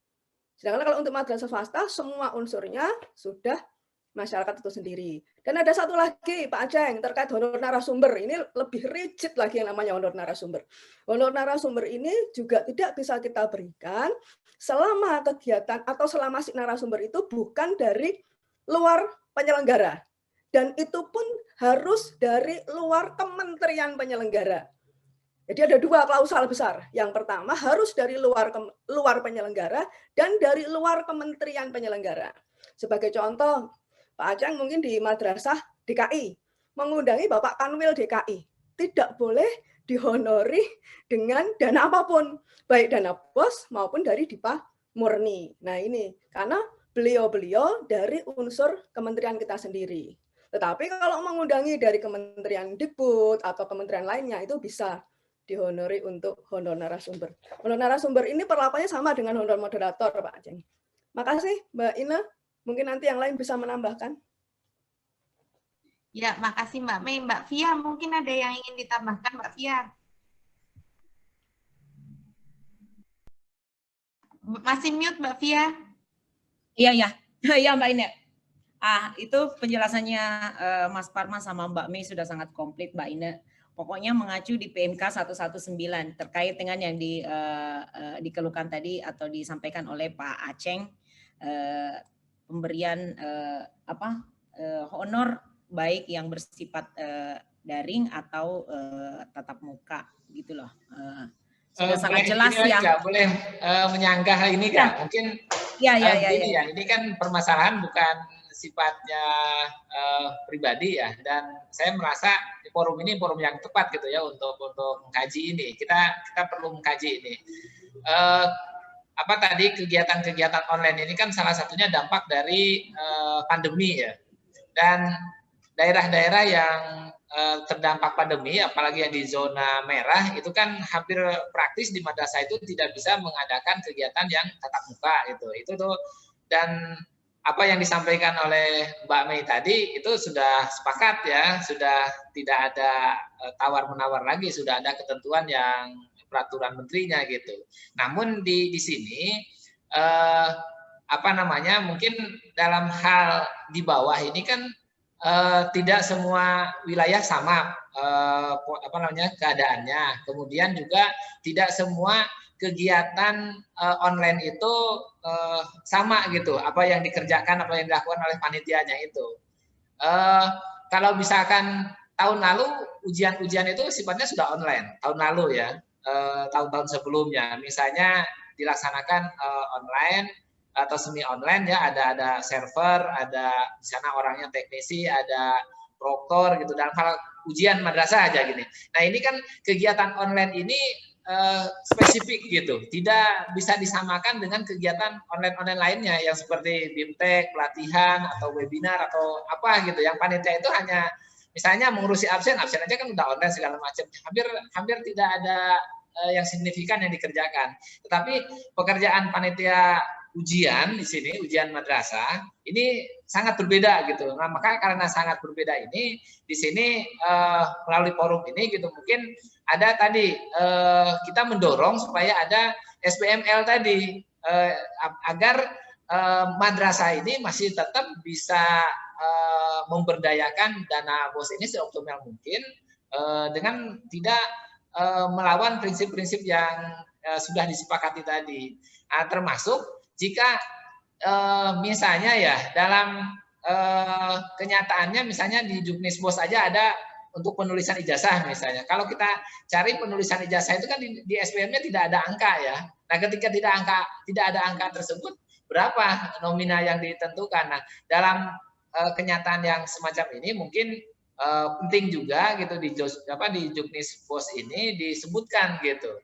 Sedangkan kalau untuk madrasah swasta, semua unsurnya sudah masyarakat itu sendiri. Dan ada satu lagi Pak Aceng, terkait honor narasumber. Ini lebih rigid lagi yang namanya honor narasumber. Honor narasumber ini juga tidak bisa kita berikan selama kegiatan atau selama si narasumber itu bukan dari luar penyelenggara. Dan itu pun harus dari luar kementerian penyelenggara. Jadi ada dua klausal besar. Yang pertama harus dari luar penyelenggara dan dari luar kementerian penyelenggara. Sebagai contoh, Pak Aceng mungkin di madrasah DKI mengundangi Bapak Kanwil DKI. Tidak boleh dihonori dengan dana apapun, baik dana BOS maupun dari DIPA murni. Nah ini karena beliau-beliau dari unsur kementerian kita sendiri. Tetapi kalau mengundangi dari Kementerian Dikbud atau kementerian lainnya itu bisa dihonori untuk honor narasumber. Honor narasumber ini perlakuannya sama dengan honor moderator, Pak Aceng. Makasih, Mbak Ina. Mungkin nanti yang lain bisa menambahkan. Ya, makasih Mbak Mei. Mbak Fia, mungkin ada yang ingin ditambahkan, Mbak Fia? Masih mute, Mbak Fia? Iya, Mbak Ina. Itu penjelasannya Mas Parma sama Mbak Mei sudah sangat komplit, Mbak Ina. Pokoknya mengacu di PMK 119 terkait dengan yang dikeluhkan tadi atau disampaikan oleh Pak Aceng, pemberian honor baik yang bersifat daring atau tatap muka gitu loh. Sudah sangat jelas ya. Nggak boleh menyanggah ini Kak. Mungkin ini kan permasalahan bukan sifatnya pribadi ya, dan saya merasa forum ini forum yang tepat gitu ya untuk mengkaji ini. Kita perlu mengkaji ini. apa tadi kegiatan-kegiatan online ini kan salah satunya dampak dari pandemi ya. Dan daerah-daerah yang terdampak pandemi, apalagi yang di zona merah, itu kan hampir praktis di madrasah itu tidak bisa mengadakan kegiatan yang tatap muka itu tuh. Dan apa yang disampaikan oleh Mbak Mei tadi itu sudah sepakat ya, sudah tidak ada tawar-menawar lagi, sudah ada ketentuan yang peraturan menterinya gitu. Namun di sini apa namanya, mungkin dalam hal di bawah ini kan tidak semua wilayah sama apa namanya keadaannya. Kemudian juga tidak semua kegiatan online itu sama gitu. Apa yang dikerjakan, apa yang dilakukan oleh panitianya itu. Kalau misalkan tahun lalu ujian-ujian itu sifatnya sudah online. Tahun lalu ya, tahun-tahun sebelumnya. Misalnya dilaksanakan online atau semi online ya, ada server, ada di sana orangnya teknisi, ada proktor gitu, dalam hal ujian madrasah aja gini. Nah ini kan kegiatan online ini spesifik gitu, tidak bisa disamakan dengan kegiatan online lainnya yang seperti BIMTEK, pelatihan atau webinar atau apa gitu, yang panitia itu hanya misalnya mengurusi absen aja kan udah online segala macam, hampir tidak ada yang signifikan yang dikerjakan. Tetapi pekerjaan panitia ujian di sini, ujian madrasah, ini sangat berbeda gitu. Nah, maka karena sangat berbeda ini, di sini melalui forum ini gitu, mungkin ada tadi kita mendorong supaya ada SBML tadi, agar madrasah ini masih tetap bisa memberdayakan dana BOS ini seoptimal mungkin dengan tidak melawan prinsip-prinsip yang sudah disepakati tadi. Nah, termasuk jika misalnya ya dalam kenyataannya misalnya di Juknis BOS aja ada untuk penulisan ijazah misalnya. Kalau kita cari penulisan ijazah itu kan di SBM-nya tidak ada angka ya. Nah, ketika tidak ada angka tersebut, berapa nominal yang ditentukan. Nah, dalam kenyataan yang semacam ini mungkin penting juga gitu di Juknis BOS ini disebutkan gitu.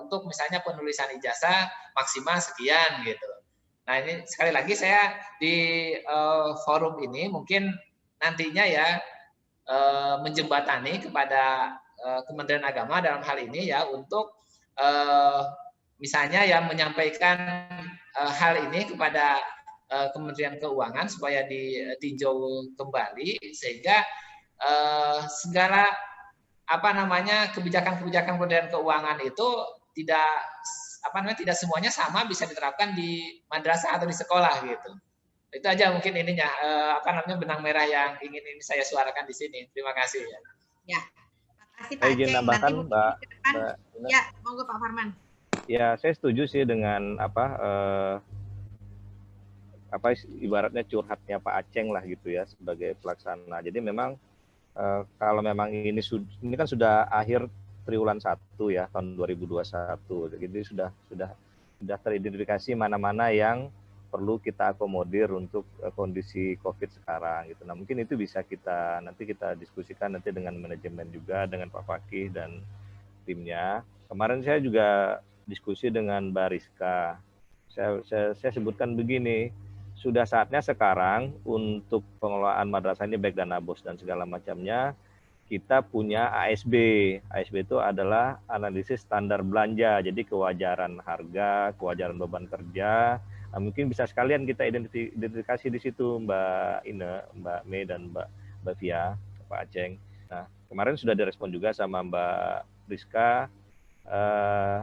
Untuk misalnya penulisan ijazah maksimal sekian gitu. Nah ini sekali lagi saya di forum ini mungkin nantinya ya menjembatani kepada Kementerian Agama dalam hal ini ya untuk misalnya ya menyampaikan hal ini kepada Kementerian Keuangan supaya ditinjau kembali sehingga segala apa namanya kebijakan-kebijakan Kementerian Keuangan itu tidak semuanya sama bisa diterapkan di madrasah atau di sekolah gitu. Itu aja mungkin ininya benang merah yang ingin ini saya suarakan di sini. Terima kasih ya. Ya. Terima kasih Pak Aceng. Nambahkan Mbak. Ya, monggo Pak Farman. Ya, saya setuju sih dengan ibaratnya curhatnya Pak Aceng lah gitu ya sebagai pelaksana. Jadi memang kalau memang ini kan sudah akhir triwulan 1 ya tahun 2021. Jadi sudah teridentifikasi mana-mana yang perlu kita akomodir untuk kondisi Covid sekarang gitu. Nah, mungkin itu bisa nanti kita diskusikan nanti dengan manajemen juga, dengan Pak Fakih dan timnya. Kemarin saya juga diskusi dengan Mbak Rizka. Saya sebutkan begini, sudah saatnya sekarang untuk pengelolaan madrasah ini baik dana BOS dan segala macamnya, kita punya ASB. ASB itu adalah analisis standar belanja, jadi kewajaran harga, kewajaran beban kerja. Nah, mungkin bisa sekalian kita identifikasi di situ Mbak Ine, Mbak Mei dan Mbak Fia, Pak Aceng. Nah, kemarin sudah direspon juga sama Mbak Rizka,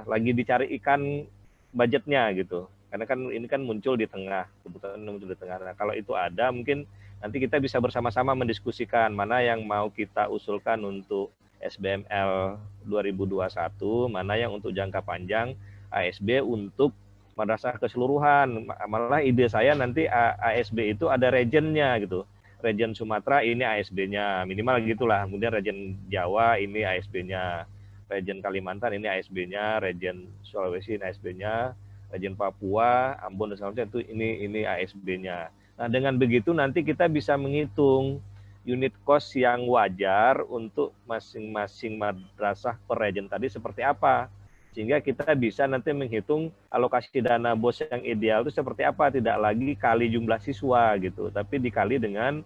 lagi dicari ikan budgetnya gitu. Karena kan ini kan muncul di tengah, kebetulan muncul di tengah. Nah, kalau itu ada, mungkin nanti kita bisa bersama-sama mendiskusikan mana yang mau kita usulkan untuk SBML 2021, mana yang untuk jangka panjang ASB untuk madrasah keseluruhan. Malah ide saya nanti ASB itu ada regionnya gitu. Region Sumatera ini ASB-nya, minimal gitulah. Kemudian region Jawa ini ASB-nya, region Kalimantan ini ASB-nya, region Sulawesi ini ASB-nya, region Papua, Ambon dan segala macam itu ini ASB-nya. Nah, dengan begitu nanti kita bisa menghitung unit cost yang wajar untuk masing-masing madrasah per region tadi seperti apa. Sehingga kita bisa nanti menghitung alokasi dana BOS yang ideal itu seperti apa, tidak lagi kali jumlah siswa gitu, tapi dikali dengan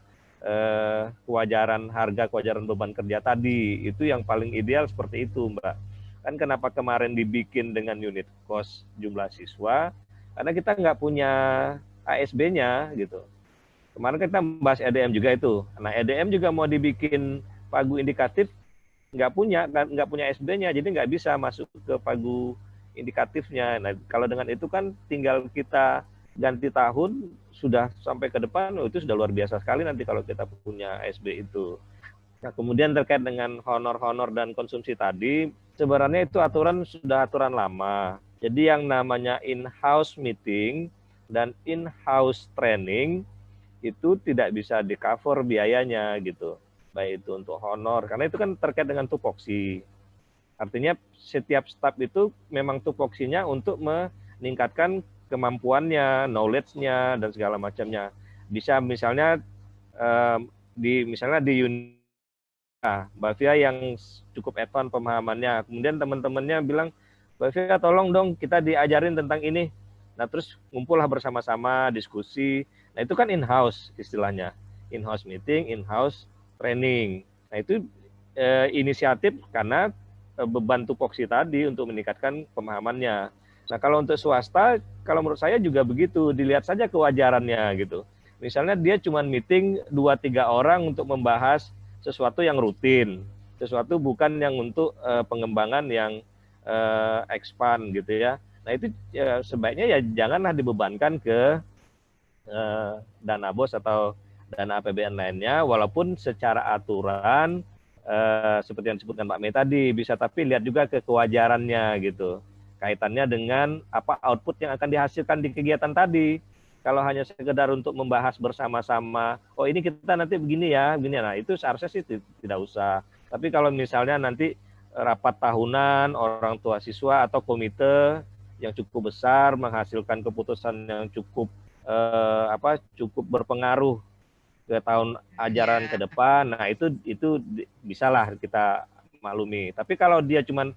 kewajaran harga, kewajaran beban kerja tadi. Itu yang paling ideal seperti itu, Mbak. Kan kenapa kemarin dibikin dengan unit cost jumlah siswa? Karena kita nggak punya ASB-nya gitu. Kemarin kita bahas EDM juga itu. Nah, EDM juga mau dibikin pagu indikatif, nggak punya SB-nya, jadi nggak bisa masuk ke pagu indikatifnya. Nah, kalau dengan itu kan tinggal kita ganti tahun, sudah sampai ke depan, itu sudah luar biasa sekali nanti kalau kita punya SB itu. Nah, kemudian terkait dengan honor-honor dan konsumsi tadi, sebenarnya itu sudah aturan lama. Jadi yang namanya in-house meeting dan in-house training itu tidak bisa di-cover biayanya gitu. Baik itu untuk honor, karena itu kan terkait dengan tupoksi. Artinya setiap staf itu memang tupoksinya untuk meningkatkan kemampuannya, knowledge-nya, dan segala macamnya. Bisa misalnya di unit Mbak Fia yang cukup advance pemahamannya, kemudian teman-temannya bilang, Mbak Fia tolong dong kita diajarin tentang ini. Nah terus ngumpullah bersama-sama, diskusi. Nah itu kan in-house istilahnya. In-house meeting, in-house training. Nah itu inisiatif karena beban tupoksi tadi untuk meningkatkan pemahamannya. Nah kalau untuk swasta, kalau menurut saya juga begitu, dilihat saja kewajarannya gitu. Misalnya dia cuma meeting 2-3 orang untuk membahas sesuatu yang rutin, sesuatu bukan yang untuk pengembangan yang expand gitu ya. Nah itu sebaiknya ya janganlah dibebankan ke dana BOS atau dana APBN lainnya, walaupun secara aturan seperti yang disebutkan Pak Mei tadi bisa, tapi lihat juga ke kewajarannya gitu, kaitannya dengan apa output yang akan dihasilkan di kegiatan tadi. Kalau hanya sekedar untuk membahas bersama-sama, oh ini kita nanti begini ya, nah itu seharusnya sih tidak usah. Tapi kalau misalnya nanti rapat tahunan orang tua siswa atau komite yang cukup besar menghasilkan keputusan yang cukup cukup berpengaruh ke tahun ajaran ke depan, nah itu bisalah kita maklumi. Tapi kalau dia cuman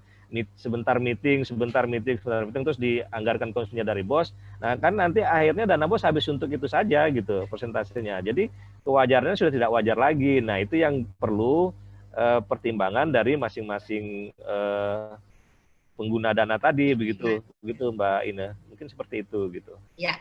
sebentar meeting terus dianggarkan konsumsinya dari BOS, nah kan nanti akhirnya dana BOS habis untuk itu saja gitu persentasenya. Jadi kewajarannya sudah tidak wajar lagi. Nah itu yang perlu pertimbangan dari masing-masing pengguna dana tadi begitu Mbak Ina. Mungkin seperti itu gitu. Ya.